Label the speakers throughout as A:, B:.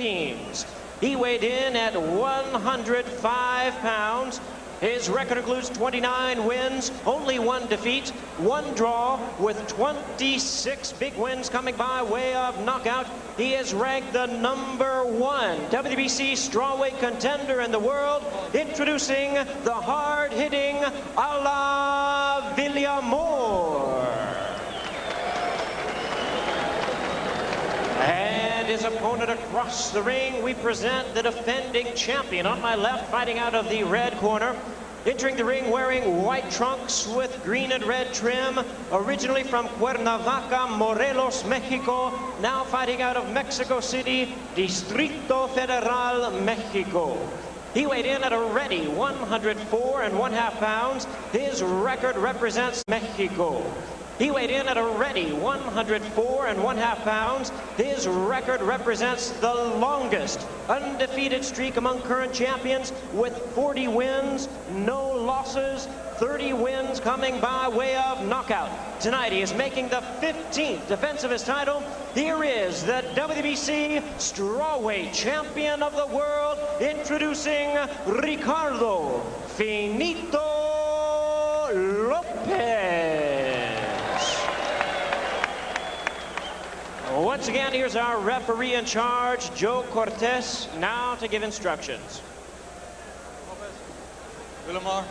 A: Philippines. He weighed in at 105 pounds. His record includes 29 wins, only 1 defeat, 1 draw, with 26 big wins coming by way of knockout. He is ranked the #1 WBC strawweight contender in the world, introducing the hard-hitting Villamor. And his opponent across the ring, we present the defending champion. On my left, fighting out of the red corner, entering the ring wearing white trunks with green and red trim, originally from Cuernavaca, Morelos, Mexico, now fighting out of Mexico City, Distrito Federal, Mexico. He weighed in at a ready 104.5 pounds. His record represents Mexico. He weighed in at a ready 104.5 pounds. His record represents the longest undefeated streak among current champions, with 40 wins, no losses, 30 wins coming by way of knockout. Tonight he is making the 15th defense of his title. Here is the WBC strawweight champion of the world, introducing Ricardo Finito Lopez. Once again, here's our referee in charge, Joe Cortez, now to give instructions.
B: Lopez, Villamor.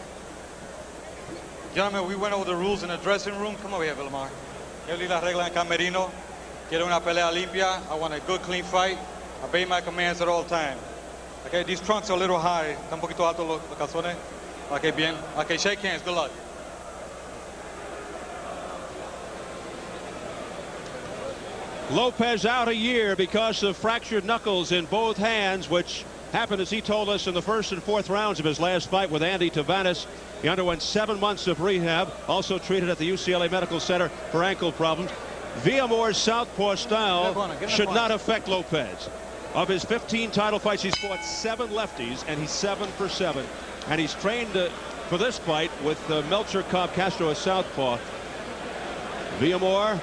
B: Gentlemen, we went over the rules in the dressing room. Come over here, Villamor. Yo leí las reglas en camerino. Quiero una pelea limpia. I want a good, clean fight. Obey my commands at all times. Okay, these trunks are a little high. Están un poquito altos los calzones. Okay, bien. Okay, shake hands. Good luck.
C: Lopez out a year because of fractured knuckles in both hands, which happened, as he told us, in the first and fourth rounds of his last fight with Andy Tavares. He underwent 7 months of rehab, also treated at the UCLA Medical Center for ankle problems. Villamor's southpaw style should not affect Lopez. Of his 15 title fights, he's fought 7 lefties, and he's 7 for 7. And he's trained for this fight with Melcher Cobb Castro, a southpaw. Villamor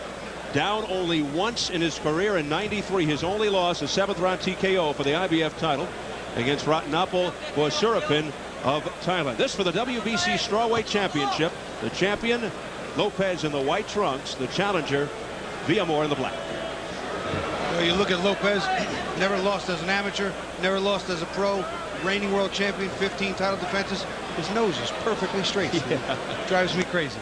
C: down only once in his career in '93. His only loss, a 7th round TKO for the IBF title against Ratnapol Bosurapin of Thailand. This for the WBC strawweight championship. The champion, Lopez, in the white trunks. The challenger, Villamor, in the black.
D: Well, you look at Lopez, never lost as an amateur, never lost as a pro, reigning world champion, 15 title defenses. His nose is perfectly straight. Yeah. Drives me crazy.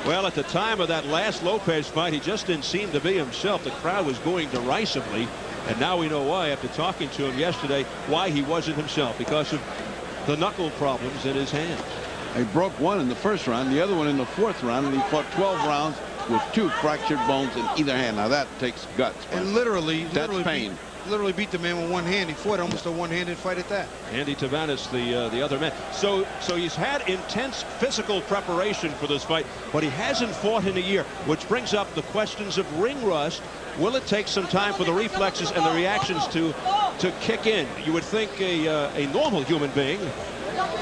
C: Well, at the time of that last Lopez fight, he just didn't seem to be himself. The crowd was booing derisively, and now we know why, after talking to him yesterday, why he wasn't himself, because of the knuckle problems in his hands.
E: He broke one in the first round, the other one in the 4th round, and he fought 12 rounds with 2 fractured bones in either hand. Now that takes guts.
D: And literally
E: pain.
D: Literally beat the man with one hand. He fought almost a one-handed fight at that.
C: Andy Tavares, the other man. So he's had intense physical preparation for this fight, but he hasn't fought in a year, which brings up the questions of ring rust. Will it take some time for the reflexes and the reactions to kick in? You would think a normal human being.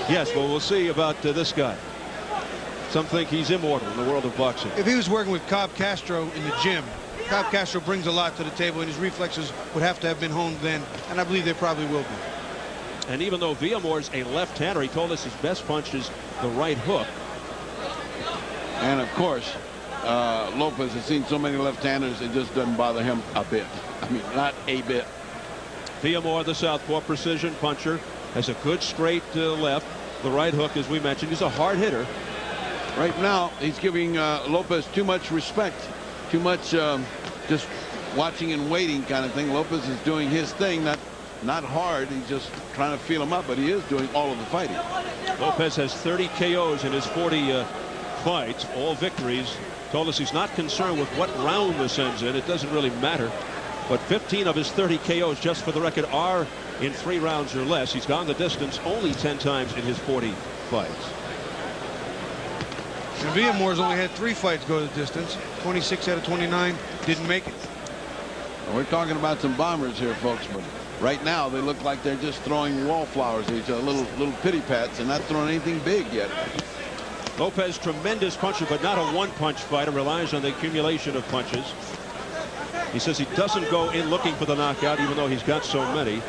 C: Yes, well, we'll see about this guy. Some think he's immortal in the world of boxing.
D: If he was working with Cobb Castro in the gym, Cobb Castro brings a lot to the table, and his reflexes would have to have been honed then, and I believe they probably will be.
C: And even though Villamor's a left-hander, he told us his best punch is the right hook.
E: And of course, Lopez has seen so many left-handers, it just doesn't bother him a bit. I mean, not a bit.
C: Villamor, the southpaw precision puncher, has a good straight left. The right hook, as we mentioned, he's a hard hitter.
E: Right now, he's giving Lopez too much respect. Too much just watching and waiting kind of thing. Lopez is doing his thing, not hard. He's just trying to feel him up, but he is doing all of the fighting.
C: Lopez has 30 KOs in his 40 fights, all victories. Told us he's not concerned with what round this ends in. It doesn't really matter. But 15 of his 30 KOs, just for the record, are in 3 rounds or less. He's gone the distance only 10 times in his 40 fights.
D: And Villamor's only had 3 fights go the distance. 26 out of 29 didn't make it.
E: Well, we're talking about some bombers here, folks, but right now they look like they're just throwing wallflowers at each other, little pity pats, and not throwing anything big yet.
C: Lopez, tremendous puncher, but not a one-punch fighter. Relies on the accumulation of punches. He says he doesn't go in looking for the knockout, even though he's got so many.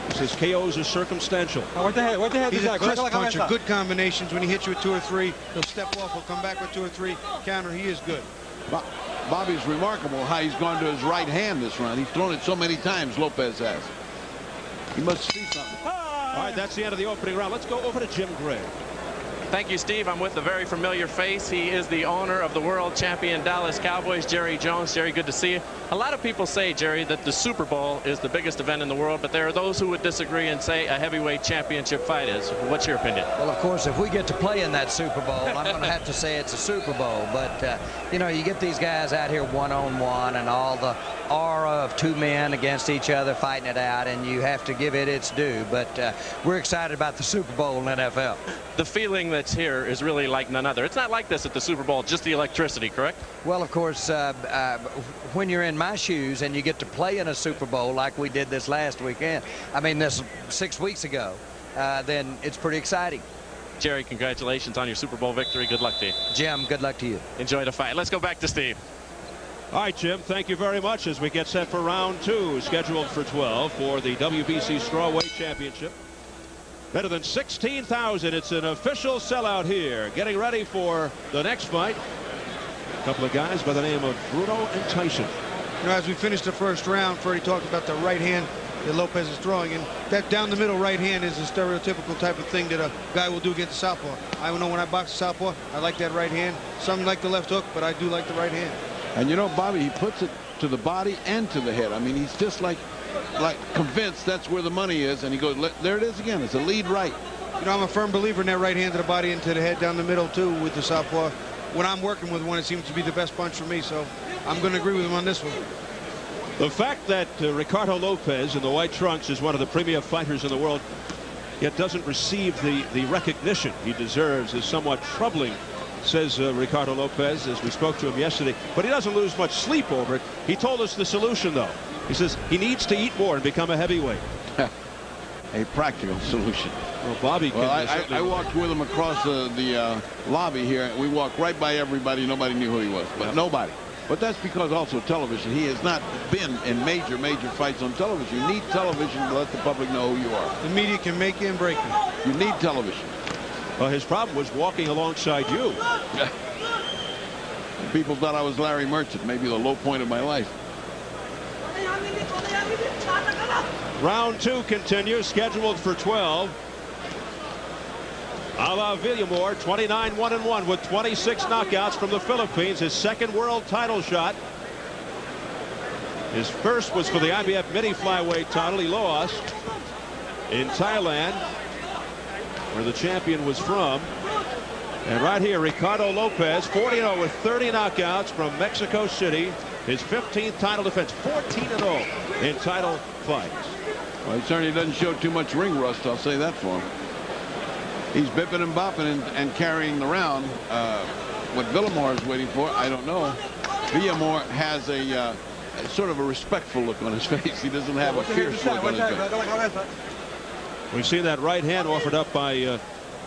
C: He says KOs are circumstantial.
B: What the head?
D: He's a crest puncher. Good combinations. When he hits you with 2 or 3, he'll step off. He'll come back with 2 or 3. Counter. He is good.
E: Bobby's remarkable how he's gone to his right hand this round. He's thrown it so many times, Lopez has. He must see something.
C: All right, that's the end of the opening round. Let's go over to Jim Gray.
F: Thank you, Steve. I'm with a very familiar face. He is the owner of the world champion Dallas Cowboys, Jerry Jones. Jerry, good to see you. A lot of people say, Jerry, that the Super Bowl is the biggest event in the world, but there are those who would disagree and say a heavyweight championship fight is. What's your opinion?
G: Well, of course, if we get to play in that Super Bowl, I'm going to have to say it's a Super Bowl. But, you know, you get these guys out here one-on-one and all the aura of 2 men against each other fighting it out, and you have to give it its due. But we're excited about the Super Bowl in NFL.
F: The feeling that's here is really like none other. It's not like this at the Super Bowl, just the electricity, correct?
G: Well, of course, when you're in my shoes and you get to play in a Super Bowl like we did this last weekend, I mean, this 6 weeks ago, then it's pretty exciting.
F: Jerry, congratulations on your Super Bowl victory. Good luck to you.
G: Jim, good luck to you.
F: Enjoy the fight. Let's go back to Steve.
C: All right, Jim, thank you very much as we get set for round 2, scheduled for 12 for the WBC Strawweight Championship. Better than 16,000. It's an official sellout here. Getting ready for the next fight. A couple of guys by the name of Bruno and Tyson.
D: You know, as we finished the first round, Freddie talked about the right hand that Lopez is throwing, and that down the middle right hand is a stereotypical type of thing that a guy will do against a southpaw. I know when I box a southpaw, I like that right hand. Some like the left hook, but I do like the right hand. And
E: you know, Bobby, he puts it to the body and to the head. I mean, he's just like convinced that's where the money is, and he goes, there it is again. It's a lead right.
D: You know, I'm a firm believer in that right hand to the body and to the head down the middle too with the southpaw. When I'm working with one, it seems to be the best punch for me, so I'm going to agree with him on this one.
C: The fact that Ricardo Lopez in the white trunks is one of the premier fighters in the world, yet doesn't receive the recognition he deserves, is somewhat troubling, says Ricardo Lopez, as we spoke to him yesterday. But he doesn't lose much sleep over it. He told us the solution, though. He says he needs to eat more and become a heavyweight.
E: A practical solution.
C: Well, Bobby can.
E: Well, I walked with him across the lobby here. We walked right by everybody. Nobody knew who he was, but nobody. But that's because also television. He has not been in major fights on television. You need television to let the public know who you are.
D: The media can make you and break you.
E: You need television.
C: Well, his problem was walking alongside you.
E: People thought I was Larry Merchant, maybe the low point of my life.
C: Round 2 continues, scheduled for 12. Villamor, 29-1-1 with 26 knockouts from the Philippines. His second world title shot. His first was for the IBF mini flyweight title. He lost in Thailand, where the champion was from. And right here, Ricardo Lopez, 40-0 with 30 knockouts from Mexico City. His 15th title defense, 14-0 in title fights.
E: Well, he certainly doesn't show too much ring rust, I'll say that for him. He's bipping and bopping and carrying the round. What Villamor is waiting for, I don't know. Villamor has a sort of a respectful look on his face. He doesn't have a fierce look on his face.
C: We've seen that right hand offered up by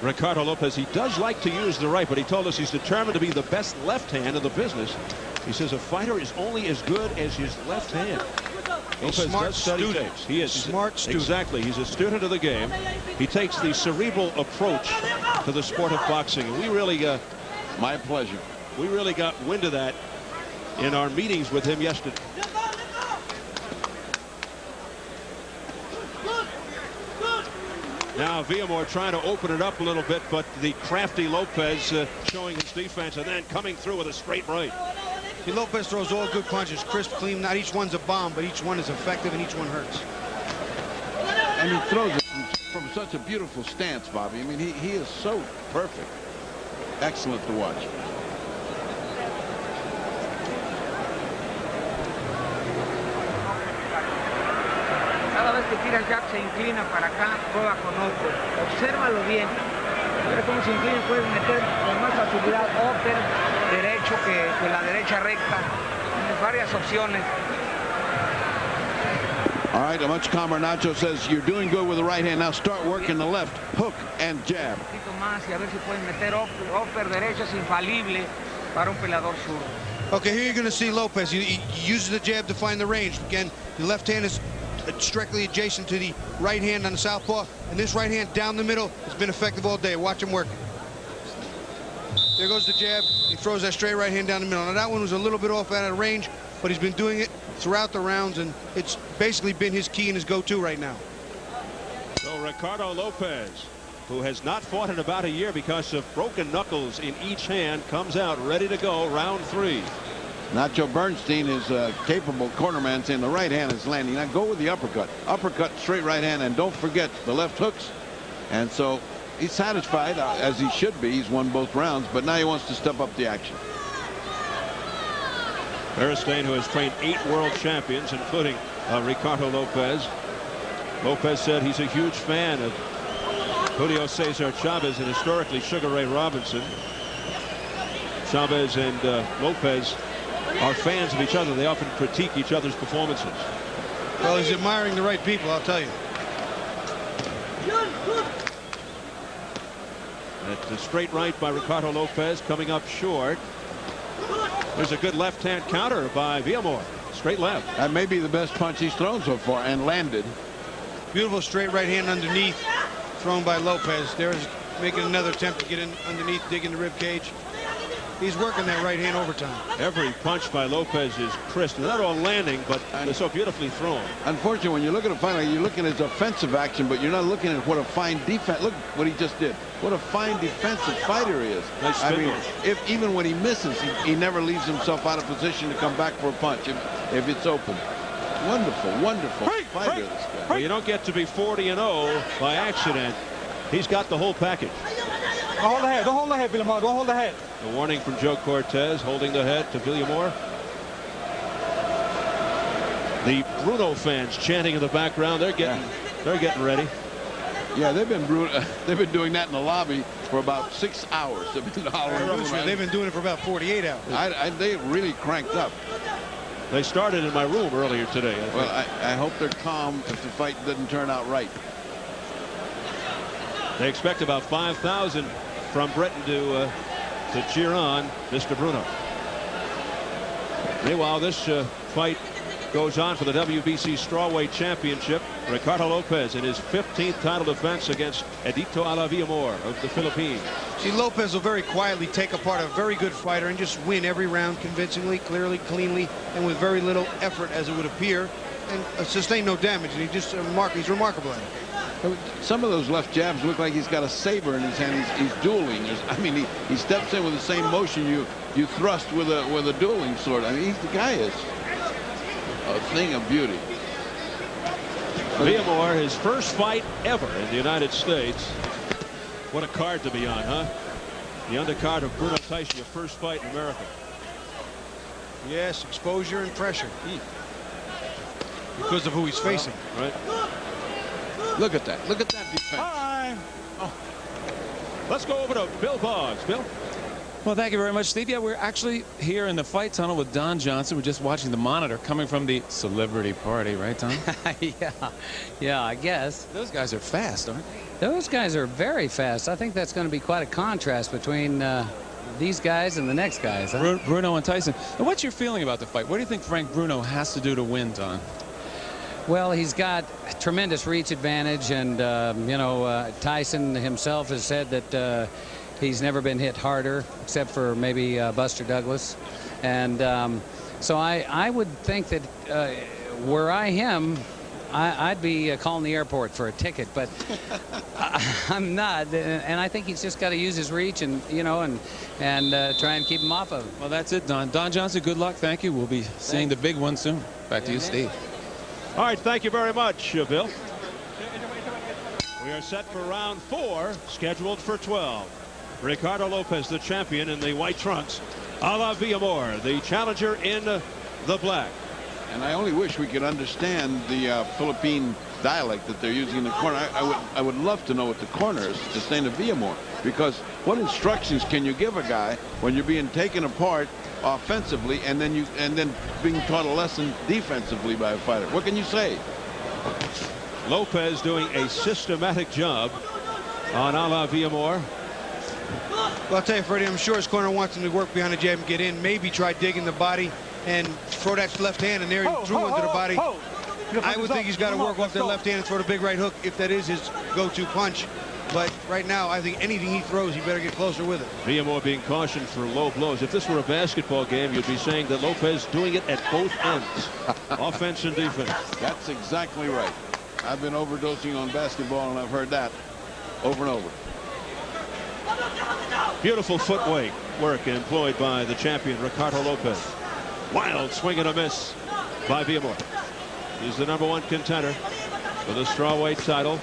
C: Ricardo Lopez. He does like to use the right, but he told us he's determined to be the best left hand in the business. He says a fighter is only as good as his left hand. Lopez
D: smart
C: does study
D: student.
C: tapes. He is
D: Smart student.
C: Exactly. He's a student of the game. He takes the cerebral approach to the sport of boxing. And we really
E: my pleasure.
C: We really got wind of that in our meetings with him yesterday. Now Villamor trying to open it up a little bit, but the crafty Lopez showing his defense and then coming through with a straight right.
D: Lopez throws all good punches, crisp, clean. Not each one's a bomb, but each one is effective and each one hurts.
E: And he throws it from such a beautiful stance, Bobby. I mean, he is so perfect. Excellent to watch.
H: Cada vez que tira el jab se inclina para acá, juega con otro. Obsérvalo bien. Mira cómo se inclina, puede meter con más facilidad upper derecho que la derecha recta. Tienes varias opciones.
E: All right, a much calmer Nacho says you're doing good with the right hand. Now start working the left hook and jab.
H: Un poquito más y a ver si pueden meter upper derecha, es infalible para un peleador zurdo.
D: Okay, here you're going to see Lopez. He uses the jab to find the range. Again, the left hand is directly adjacent to the right hand on the southpaw, and this right hand down the middle has been effective all day. Watch him work. There goes the jab. He throws that straight right hand down the middle. Now that one was a little bit off out of range, but he's been doing it throughout the rounds, and it's basically been his key and his go-to right now.
C: So Ricardo Lopez, who has not fought in about a year because of broken knuckles in each hand, comes out ready to go, round 3.
E: Nacho Bernstein is a capable cornerman, saying the right hand is landing. Now go with the uppercut. Uppercut, straight right hand, and don't forget the left hooks. And so he's satisfied, as he should be. He's won both rounds, but now he wants to step up the action.
C: Bernstein, who has trained 8 world champions, including Ricardo Lopez. Lopez said he's a huge fan of Julio Cesar Chavez and historically Sugar Ray Robinson. Chavez and Lopez are fans of each other. They often critique each other's performances.
D: Well, he's admiring the right people, I'll tell you.
C: That's a straight right by Ricardo Lopez, coming up short. There's a good left-hand counter by Villamor. Straight left.
E: That may be the best punch he's thrown so far, and landed.
D: Beautiful straight right hand underneath, thrown by Lopez. There's making another attempt to get in underneath, dig in the rib cage. He's working that right hand overtime.
C: Every punch by Lopez is crisp. Not all landing, but they're so beautifully thrown.
E: Unfortunately, when you look at a fighter, you're looking at his offensive action, but you're not looking at what a fine defense. Look what he just did. What a fine defensive fighter he is.
C: Nice
E: I mean,
C: spin.
E: even when he misses, he never leaves himself out of position to come back for a punch if it's open. Wonderful, wonderful fighter, this guy.
C: Well, you don't get to be 40-0 by accident. He's got the whole package.
B: Don't hold the head. Don't hold the head, Villamor. Don't hold the head.
C: A warning from Joe Cortez, holding the head to Villamor. The Bruno fans chanting in the background. They're getting ready.
E: Yeah, they've been doing that in the lobby for about 6 hours. They've
D: They've been doing it for about 48 hours.
E: They really cranked up.
C: They started in my room earlier today.
E: Well, I hope they're calm if the fight doesn't turn out right.
C: They expect about 5,000 from Britain to cheer on Mr. Bruno. Meanwhile, this fight goes on for the WBC Strawweight Championship. Ricardo Lopez in his 15th title defense against Edito Villamor of the Philippines.
D: See, Lopez will very quietly take apart a very good fighter and just win every round convincingly, clearly, cleanly, and with very little effort, as it would appear, and sustain no damage. And he's remarkable at it.
E: Some of those left jabs look like he's got a saber in his hand. He's dueling. I mean, he steps in with the same motion you thrust with a dueling sword. I mean, the guy is a thing of beauty.
C: Villamor, his first fight ever in the United States. What a card to be on, huh? The undercard of Bruno Tyson, your first fight in America.
D: Yes, exposure and pressure. Because of who he's facing.
C: Right.
E: Look at that. Look at that defense.
C: Hi. Oh. Let's go over to Bill Boggs. Bill?
I: Well, thank you very much, Steve. Yeah, we're actually here in the fight tunnel with Don Johnson. We're just watching the monitor coming from the celebrity party, right, Don?
J: Yeah, I guess.
I: Those guys are fast, aren't they?
J: Those guys are very fast. I think that's going to be quite a contrast between these guys and the next guys. Huh?
I: Bruno and Tyson. And what's your feeling about the fight? What do you think Frank Bruno has to do to win, Don?
J: Well, he's got tremendous reach advantage, and Tyson himself has said that he's never been hit harder, except for maybe Buster Douglas. And so I would think that were I him, I'd be calling the airport for a ticket, but I'm not, and I think he's just got to use his reach and try and keep him off of him.
I: Well, that's it, Don. Don Johnson, good luck. Thank you. We'll be seeing the big one soon. Back to you, Steve.
C: All right, thank you very much, Bill. We are set for round 4, scheduled for 12. Ricardo Lopez, the champion in the white trunks, Villamor, the challenger in the black.
E: And I only wish we could understand the Philippine dialect that they're using in the corner. I would love to know what the corner is saying to Villamor, because what instructions can you give a guy when you're being taken apart offensively and then being taught a lesson defensively by a fighter? What can you say?
C: Lopez doing a systematic job on Villamor.
D: Well, I'll tell you, Freddie, I'm sure his corner wants him to work behind the jab and get in. Maybe try digging the body and throw that left hand, and there he threw one to the body. I would think he's got to work off that left hand and throw the big right hook if that is his go-to punch. But right now, I think anything he throws, he better get closer with it.
C: Villamor being cautioned for low blows. If this were a basketball game, you'd be saying that Lopez doing it at both ends, offense and defense.
E: That's exactly right. I've been overdosing on basketball, and I've heard that over and over.
C: Beautiful footwork work employed by the champion, Ricardo Lopez. Wild swing and a miss by Villamor. He's the #1 contender for the strawweight title.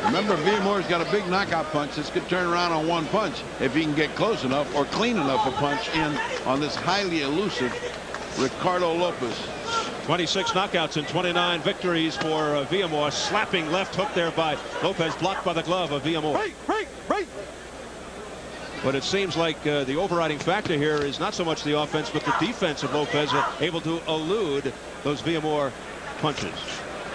E: Remember, Villamor's got a big knockout punch. This could turn around on one punch if he can get close enough or clean enough a punch in on this highly elusive Ricardo Lopez.
C: 26 knockouts and 29 victories for Villamor. Slapping left hook there by Lopez, blocked by the glove of Villamor.
E: Right.
C: But it seems like the overriding factor here is not so much the offense, but the defense of Lopez, able to elude those Villamor punches.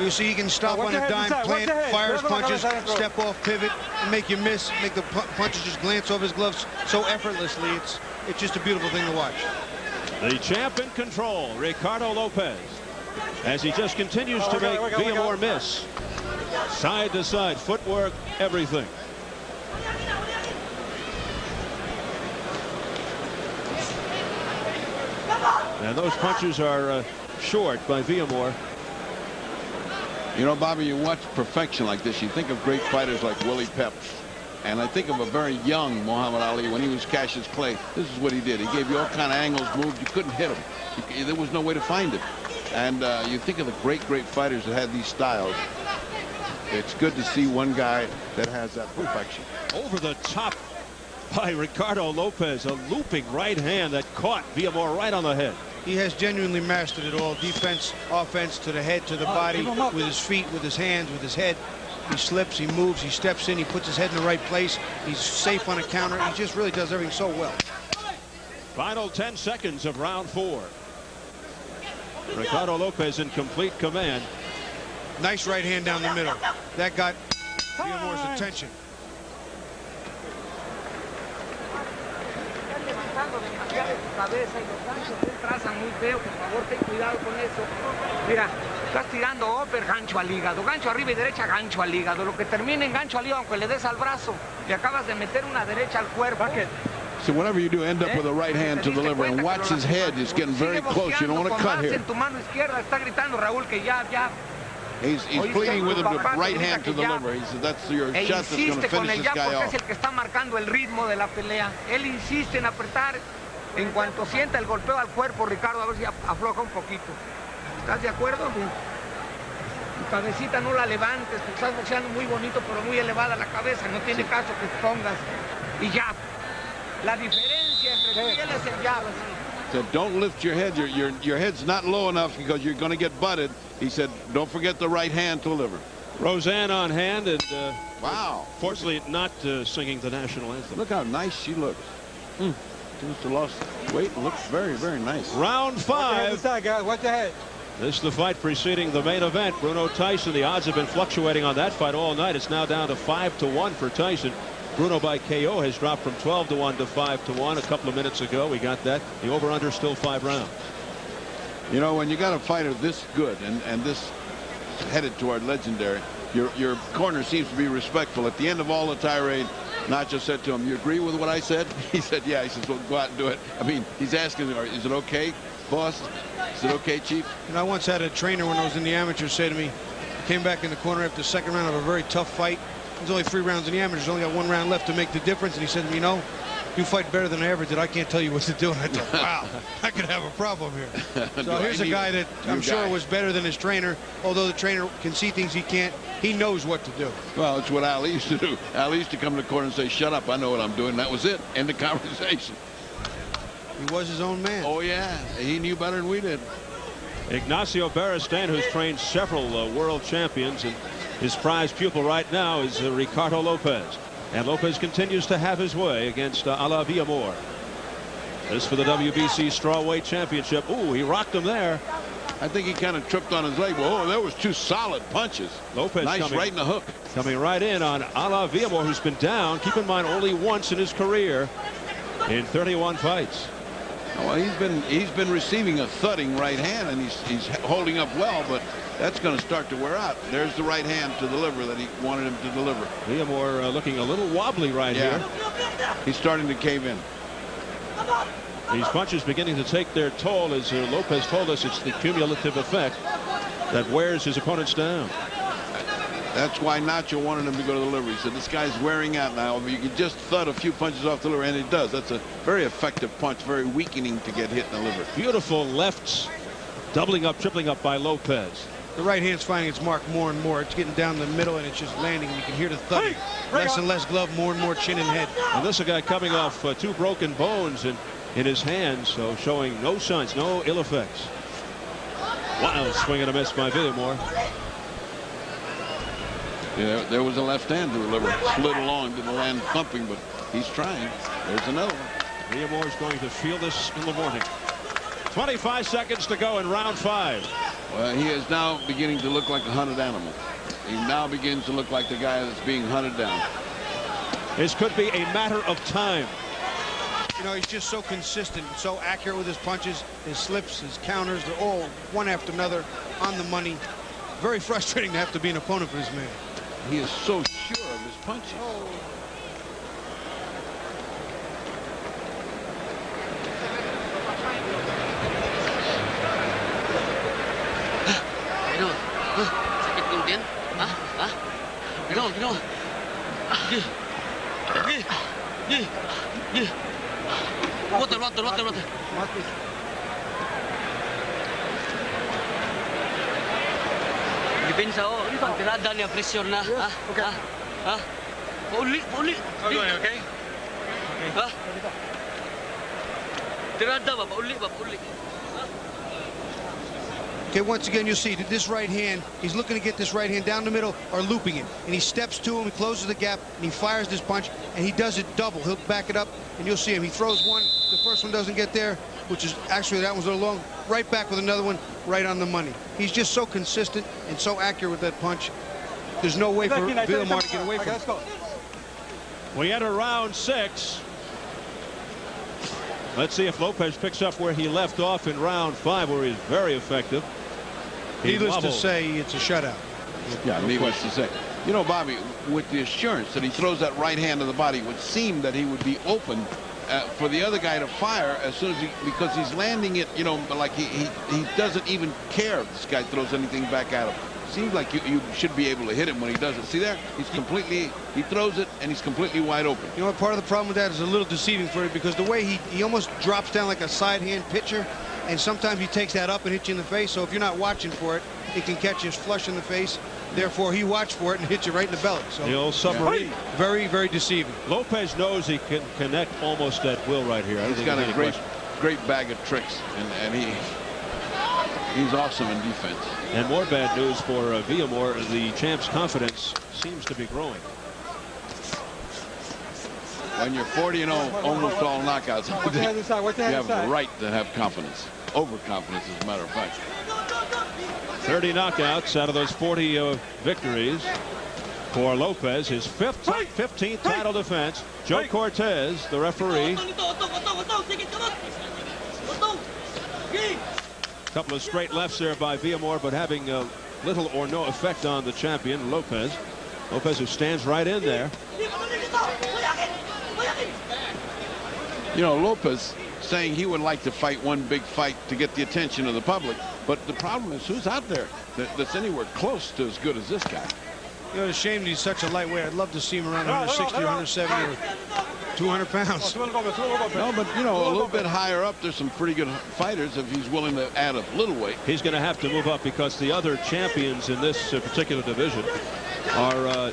D: You see, he can stop on a dime, plant, fires punches, step off, pivot, and make you miss, make the punches just glance off his gloves so effortlessly. It's just a beautiful thing to watch.
C: The champ in control, Ricardo Lopez, as he just continues to make Villamor miss. Side to side, footwork, everything. And those punches are short by Villamor.
E: You know, Bobby, you watch perfection like this, you think of great fighters like Willie Pep. And I think of a very young Muhammad Ali when he was Cassius Clay. This is what he did. He gave you all kind of angles, moves. You couldn't hit him. There was no way to find him. And you think of the great fighters that had these styles. It's good to see one guy that has that perfection.
C: Over the top by Ricardo Lopez, a looping right hand that caught Villamor right on the head.
D: He has genuinely mastered it all. Defense, offense, to the head, to the body, with his feet, with his hands, with his head. He slips, he moves, he steps in, he puts his head in the right place. He's safe on a counter. He just really does everything so well.
C: Final 10 seconds of round 4. Ricardo Lopez in complete command.
D: Nice right hand down the middle. That got Villamor's attention.
H: Cabeza y los ganchos él traza muy feo, por favor ten cuidado con eso. Mira, estás tirando upper, gancho al hígado, gancho arriba y derecha, gancho al hígado. Lo que termina en gancho al hígado, aunque le des al brazo, te acabas de meter una derecha al cuerpo.
E: So whatever you do, end up with a right hand to the liver, and watch his head. It's getting very close. You don't want to cut here.
H: En tu mano izquierda está gritando Raúl que ya.
E: He's pleading with him to right hand to the liver. He said that's your shot that's going to finish this guy off.
H: Es el que está marcando el ritmo de la pelea. Él insiste en apretar. En cuanto sienta el golpeo al cuerpo, Ricardo, a ver si afloja un poquito. ¿Estás de acuerdo? Tu cabecita no la levantes, porque estás boxeando muy bonito, pero muy elevada la cabeza. No tiene caso que te pongas. Y jab. La diferencia entre tú y él es el jab.
E: Said, don't lift your head. Your head's not low enough because you're going to get butted. He said, don't forget the right hand to the liver.
C: Roseanne on hand, and
E: wow.
C: Fortunately not singing the national anthem.
E: Look how nice she looks. Mr. lost weight, looks very nice.
C: Round 5.
B: Watch the guys. Watch the head.
C: This is the fight preceding the main event. Bruno Tyson. The odds have been fluctuating on that fight all night. It's now down to 5-1 for Tyson. Bruno by KO has dropped from 12-1 to 5-1 a couple of minutes ago. We got that. The over/under still 5 rounds.
E: You know, when you got a fighter this good and this headed toward legendary, your corner seems to be respectful. At the end of all the tirade, Nacho said to him, you agree with what I said? He said, yeah. He says, well, go out and do it. I mean, he's asking, is it okay, boss? Is it okay, Chief?
D: And I once had a trainer when I was in the amateurs say to me, I came back in the corner after the second round of a very tough fight. There's only 3 rounds in the amateurs. Only got 1 round left to make the difference. And he said to me, you know, you fight better than I ever did. I can't tell you what to do. And I thought, wow, I could have a problem here. So here's a guy that I'm sure was better than his trainer. Although the trainer can see things he can't, he knows what to do.
E: Well, it's what Ali used to do. Ali used to come to the corner and say, shut up, I know what I'm doing. That was it. End of conversation.
D: He was his own man.
E: Oh, yeah. He knew better than we did.
C: Ignacio Beristain, who's trained several world champions, and his prized pupil right now is Ricardo Lopez. And Lopez continues to have his way against Ala Villamor. This for the WBC Strawweight Championship. Ooh, he rocked him there.
E: I think he kind of tripped on his leg. Oh, there was 2 solid punches.
C: Lopez
E: nice
C: coming,
E: right in the hook.
C: Coming right in on Villamor, who's been down, keep in mind, only once in his career in 31 fights.
E: Well, he's been receiving a thudding right hand, and he's holding up well, but that's going to start to wear out. There's the right hand to deliver that he wanted him to deliver.
C: Villamor looking a little wobbly right here.
E: He's starting to cave in.
C: These punches beginning to take their toll, as Lopez told us. It's the cumulative effect that wears his opponents down.
E: That's why Nacho wanted him to go to the liver. He said, this guy's wearing out now. You can just thud a few punches off the liver, and it does. That's a very effective punch, very weakening to get hit in the liver.
C: Beautiful lefts, doubling up, tripling up by Lopez.
D: The right hand's finding its mark more and more. It's getting down the middle, and it's just landing. You can hear the thudding. Less and less glove, more and more chin and head.
C: And this is a guy coming off 2 broken bones in his hands, so showing no signs, no ill effects. Wow, swing and a miss by Villamor.
E: Yeah, there was a left hand to the liver. Slid along, didn't land thumping, but he's trying. There's another one.
C: Villamor is going to feel this in the morning. 25 seconds to go in round 5.
E: Well, he is now beginning to look like a hunted animal. He now begins to look like the guy that's being hunted down.
C: This could be a matter of time.
D: You know, he's just so consistent, so accurate with his punches, his slips, his counters. They're all one after another on the money. Very frustrating to have to be an opponent for this man.
E: He is so sure of his punches.
K: Sakit kemudian? Gino. Water. Depensa ang tirada niya pressure na. Pauli.
B: Okay?
K: Tirada ba pauli.
D: Okay, once again, you'll see that this right hand, he's looking to get this right hand down the middle or looping it. And he steps to him, he closes the gap, and he fires this punch, and he does it double. He'll back it up, and you'll see him. He throws one, the first one doesn't get there, which is actually, that one's a little long. Right back with another one, right on the money. He's just so consistent and so accurate with that punch. There's no way for Villamor to get away from it.
C: We enter round 6. Let's see if Lopez picks up where he left off in round 5, where he's very effective.
D: Needless to say, it's a shutout.
E: Yeah, needless to say. You know, Bobby, with the assurance that he throws that right hand to the body, it would seem that he would be open for the other guy to fire as soon as because he's landing it, you know, like he doesn't even care if this guy throws anything back at him. Seems like you should be able to hit him when he does it. See there? He throws it, and he's completely wide open.
D: You know what? Part of the problem with that is a little deceiving for you, because the way he almost drops down like a side hand pitcher, and sometimes he takes that up and hits you in the face. So if you're not watching for it, it can catch you flush in the face. Therefore, he watched for it and hit you right in the belly. So
C: the old submarine.
D: Yeah. Very, very deceiving.
C: Lopez knows he can connect almost at will right here.
E: He's got a great bag of tricks, and he's awesome in defense.
C: And more bad news for Villamor. The champ's confidence seems to be growing.
E: When you're 40-0, almost all knockouts, you have the right to have confidence. Overconfidence, as a matter of fact.
C: 30 knockouts out of those 40 victories for Lopez. His 15th title defense. Joe Cortez, the referee. Couple of straight lefts there by Villamor, but having little or no effect on the champion, Lopez. Lopez, who stands right in there.
E: You know, Lopez saying he would like to fight one big fight to get the attention of the public, but the problem is who's out there that's anywhere close to as good as this guy.
D: You know, it's a shame that he's such a lightweight. I'd love to see him around 160, 170, or 200 pounds.
E: No, but, you know, a little bit higher up, there's some pretty good fighters if he's willing to add a little weight.
C: He's going to have to move up because the other champions in this particular division are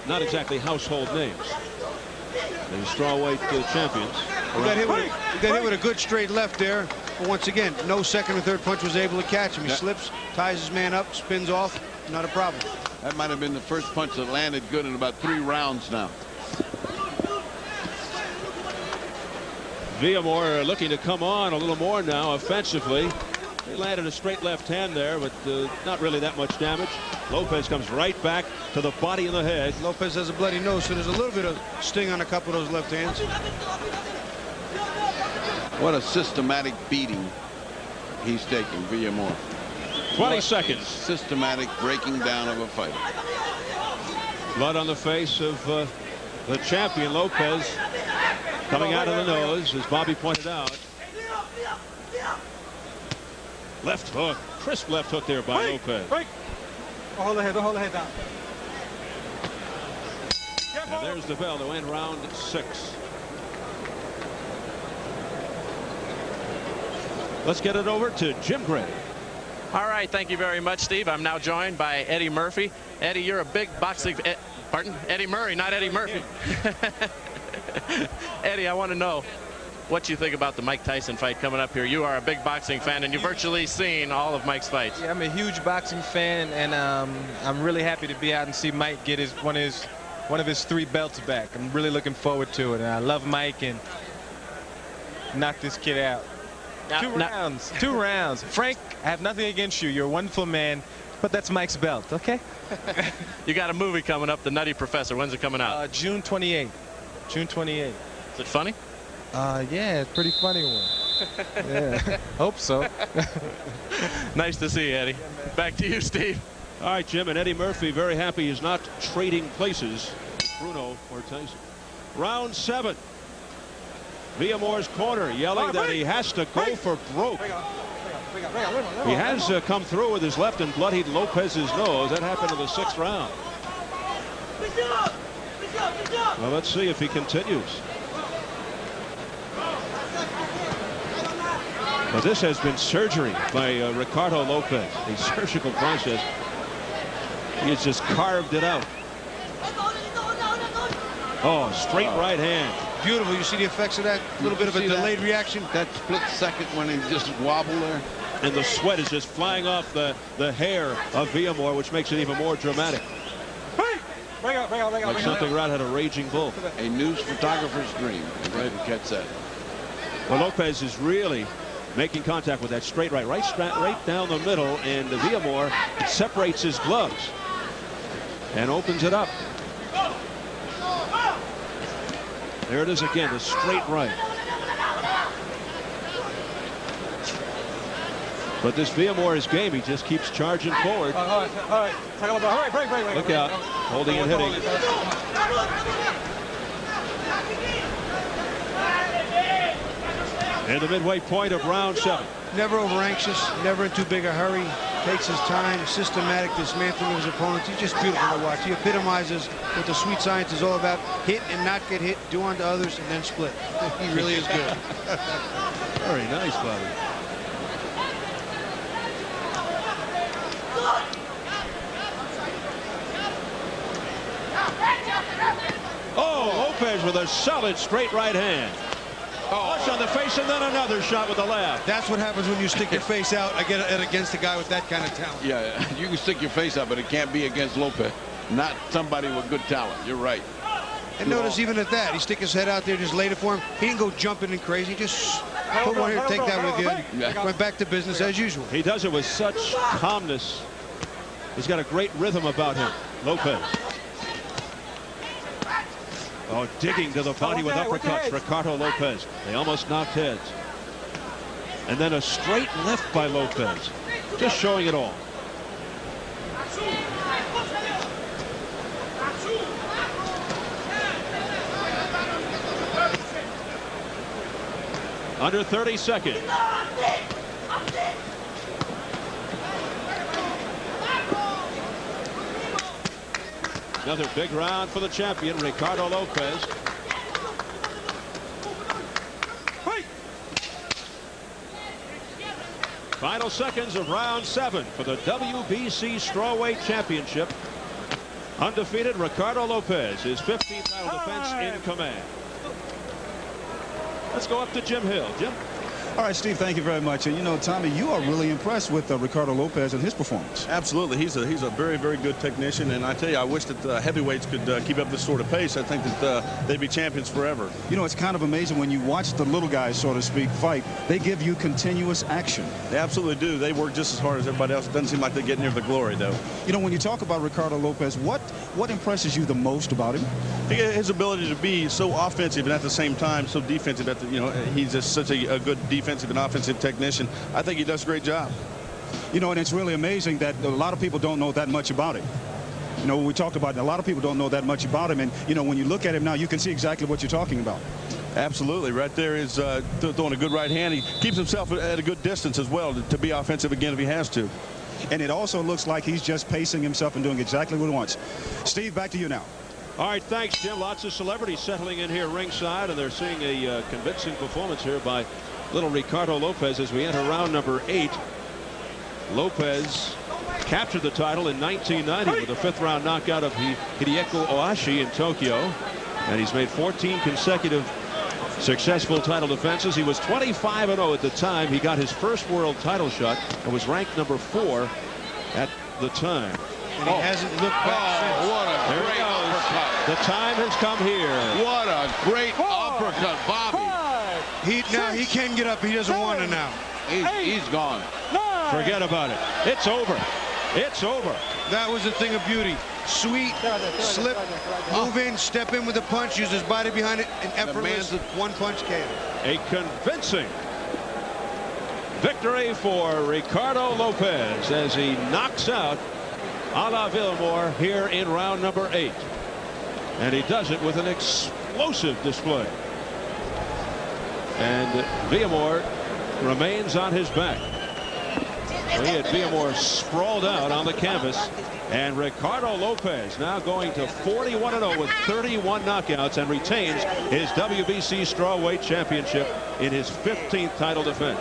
C: not exactly household names. The strawweight champions.
D: He got hit with a good straight left there. But once again, no second or third punch was able to catch him. He slips, ties his man up, spins off. Not a problem.
E: That might have been the first punch that landed good in about 3 rounds now.
C: Villamor looking to come on a little more now offensively. He landed a straight left hand there, but not really that much damage. Lopez comes right back to the body and the head.
D: Lopez has a bloody nose, so there's a little bit of sting on a couple of those left hands.
E: What a systematic beating he's taking, Villamor.
C: 20 seconds.
E: Systematic breaking down of a fighter.
C: Blood on the face of the champion, Lopez, coming out of the nose, as Bobby pointed out. Left hook, crisp left hook there by Lopez.
B: Don't hold the head, don't hold the head down.
C: And there's the bell to end round 6. Let's get it over to Jim Gray.
F: All right, thank you very much, Steve. I'm now joined by Eddie Murphy. Eddie, you're a big boxing... pardon? Eddie Murray, not Eddie Murphy. Eddie, I want to know what you think about the Mike Tyson fight coming up here. You are a big boxing fan, and you've virtually seen all of Mike's fights.
L: Yeah, I'm a huge boxing fan, and I'm really happy to be out and see Mike get one of his 3 belts back. I'm really looking forward to it, and I love Mike, and knock this kid out. Two rounds. Frank, I have nothing against you. You're a wonderful man, but that's Mike's belt, okay?
F: You got a movie coming up, The Nutty Professor. When's it coming out?
L: June 28th. June 28th.
F: Is it funny?
L: Yeah, it's a pretty funny one. Yeah, hope so.
F: Nice to see you, Eddie. Back to you, Steve.
C: All right, Jim, and Eddie Murphy very happy he's not trading places with Bruno or Tyson. Round 7. Villamor's corner yelling that he has to go for broke. He has come through with his left and bloodied Lopez's nose. That happened in the 6th round. Well, let's see if he continues. But this has been surgery by Ricardo Lopez, a surgical process. He has just carved it out. Oh, straight right hand.
D: Beautiful. You see the effects of that? A little bit of a delayed reaction.
E: That split second when he just wobbled there.
C: And the sweat is just flying off the hair of Villamor, which makes it even more dramatic. Like something right out of Raging Bull.
E: A news photographer's dream. Right, catch that.
C: Well, Lopez is really making contact with that straight right down the middle, and Villamor separates his gloves and opens it up. There it is again, the straight right. But this Villamor is game. He just keeps charging forward.
B: All right. Break.
C: Look out. Holding and hitting. And the midway point of round 7.
D: Never over anxious, never in too big a hurry. Takes his time, systematic dismantling of his opponents. He's just beautiful to watch. He epitomizes what the sweet science is all about. Hit and not get hit, do unto others, and then split. He really is good.
C: Very nice, Bobby. Oh, Lopez with a solid straight right hand. Punch on the face and then another shot with the left.
D: That's what happens when you stick your face out against a guy with that kind of talent.
E: Yeah, you can stick your face out, but it can't be against Lopez. Not somebody with good talent. You're right.
D: And notice even at that, he stick his head out there, just laid it for him. He didn't go jumping and crazy. Just put one here, take that with you. And went back to business as usual.
C: He does it with such calmness. He's got a great rhythm about him, Lopez. Oh, digging to the body with uppercuts, Ricardo Lopez. They almost knocked heads. And then a straight left by Lopez. Just showing it all. Under 30 seconds. Another big round for the champion, Ricardo Lopez. Final seconds of round 7 for the WBC Strawweight Championship. Undefeated Ricardo Lopez, his 15th title defense in command. Let's go up to Jim Hill. Jim.
M: All right, Steve, thank you very much. And, you know, Tommy, you are really impressed with Ricardo Lopez and his performance.
N: Absolutely. He's a very, very good technician. And I tell you, I wish that heavyweights could keep up this sort of pace. I think that they'd be champions forever.
M: You know, it's kind of amazing when you watch the little guys, so to speak, fight. They give you continuous action.
N: They absolutely do. They work just as hard as everybody else. It doesn't seem like they get near the glory, though.
M: You know, when you talk about Ricardo Lopez, what impresses you the most about him?
N: His ability to be so offensive and at the same time so defensive. You know, he's just such a good defensive and offensive technician. I think he does a great job.
M: You know, and it's really amazing that a lot of people don't know that much about him. You know, we talked about it, a lot of people don't know that much about him. And, you know, when you look at him now, you can see exactly what you're talking about.
N: Absolutely. Right there is throwing a good right hand. He keeps himself at a good distance as well to be offensive again if he has to.
M: And it also looks like he's just pacing himself and doing exactly what he wants. Steve, back to you now.
C: All right, thanks, Jim. Lots of celebrities settling in here ringside, and they're seeing a convincing performance here by little Ricardo Lopez as we enter round number 8. Lopez captured the title in 1990 with a 5th-round knockout of Hideki Ohashi in Tokyo, and he's made 14 consecutive successful title defenses. He was 25-0 at the time. He got his first world title shot and was ranked number 4 at the time.
D: And he hasn't looked back since.
E: What a great uppercut.
C: The time has come here.
E: What a great uppercut, Bobby.
D: He can get up. He doesn't want to now.
E: He's gone.
C: Forget about it. It's over. It's over.
D: That was the thing of beauty. Sweet, slip, move in, step in with a punch, use his body behind it, and effortless one-punch KO.
C: A convincing victory for Ricardo Lopez as he knocks out a la Villamor here in round number 8. And he does it with an explosive display. And Villamor remains on his back. We had Villamor sprawled out on the canvas. And Ricardo Lopez now going to 41-0 with 31 knockouts and retains his WBC strawweight championship in his 15th title defense.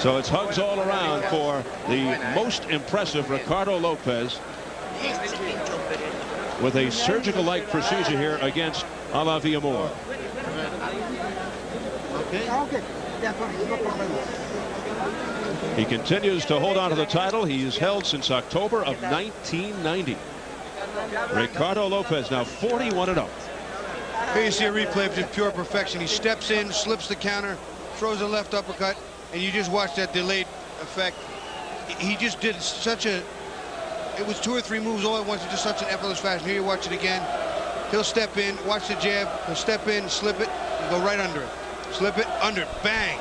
C: So it's hugs all around for the most impressive Ricardo Lopez with a surgical-like procedure here against a la Villamor. He continues to hold on to the title he's held since October of 1990. Ricardo Lopez now 41-0.
D: Here you see a replay of just pure perfection. He steps in, slips the counter, throws a left uppercut, and you just watch that delayed effect. He just did such a, it was 2 or 3 moves all at once in just such an effortless fashion. Here you watch it again. He'll step in, watch the jab, he'll step in, slip it, and go right under it. Slip it, under it, bang.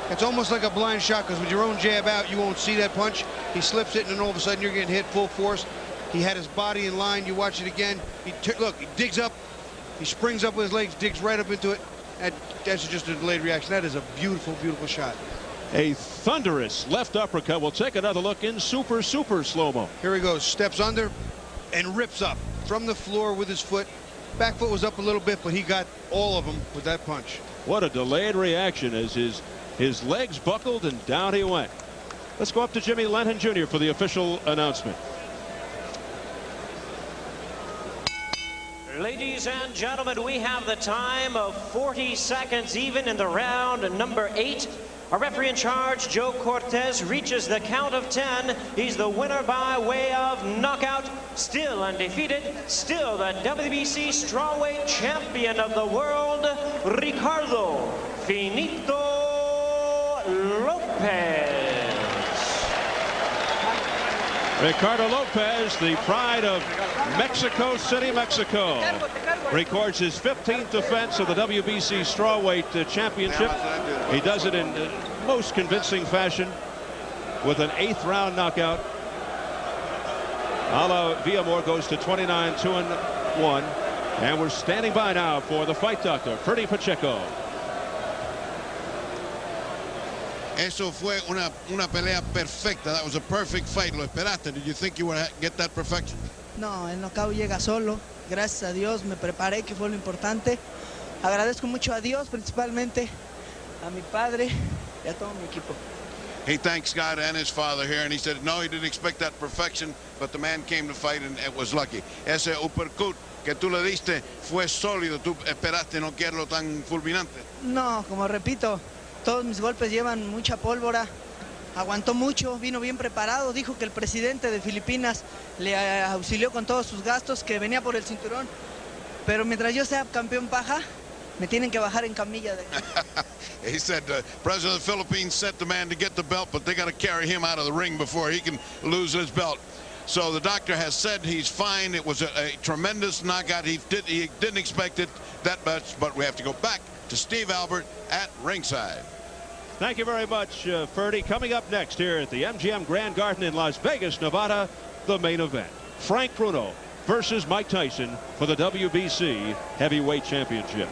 D: It's almost like a blind shot because with your own jab out, you won't see that punch. He slips it, and then all of a sudden you're getting hit full force. He had his body in line. You watch it again. Look, he digs up. He springs up with his legs, digs right up into it. That's just a delayed reaction. That is a beautiful, beautiful shot.
C: A thunderous left uppercut. We'll take another look in super slow-mo.
D: Here he goes. Steps under and rips up from the floor with his foot. Back foot was up a little bit, but he got all of them with that punch.
C: What a delayed reaction as his legs buckled and down he went. Let's go up to Jimmy Lennon Jr. for the official announcement.
A: Ladies and gentlemen, we have the time of 40 seconds even in the round number 8. Our referee in charge, Joe Cortez, reaches the count of 10. He's the winner by way of knockout, still undefeated, still the WBC strawweight champion of the world, Ricardo Finito Lopez.
C: Ricardo Lopez, the pride of Mexico City, Mexico, records his 15th defense of the WBC strawweight championship. He does it in most convincing fashion with an 8th round knockout. A la Villamor goes to 29-2-1, and we're standing by now for the fight doctor, Ferdy Pacheco.
E: Eso fue una pelea perfecta. That was a perfect fight. ¿Lo esperaste? Did you think you would get that perfection?
O: No, el knockout llega solo. Gracias a Dios me preparé, que fue lo importante. Agradezco mucho a Dios, principalmente a mi padre y a todo mi equipo.
P: he thanks God and his father here, and he said, no, he didn't expect that perfection, but the man came to fight, and it was lucky. Ese uppercut que tú le diste fue sólido, tú esperaste no quererlo tan fulminante.
O: No, como repito, todos mis golpes llevan mucha pólvora. Aguantó mucho, vino bien preparado, dijo que el presidente de Filipinas le auxilió con todos sus gastos, que venía por el cinturón. Pero mientras yo sea campeón paja, me tienen que bajar en camilla.
P: He said the president of the Philippines sent the man to get the belt, but they got to carry him out of the ring before he can lose his belt. So the doctor has said he's fine. It was a tremendous knockout. He didn't expect it that much, but we have to go back to Steve Albert at ringside.
C: Thank you very much, Ferdy. Coming up next here at the MGM Grand Garden in Las Vegas, Nevada, the main event. Frank Bruno versus Mike Tyson for the WBC Heavyweight Championship.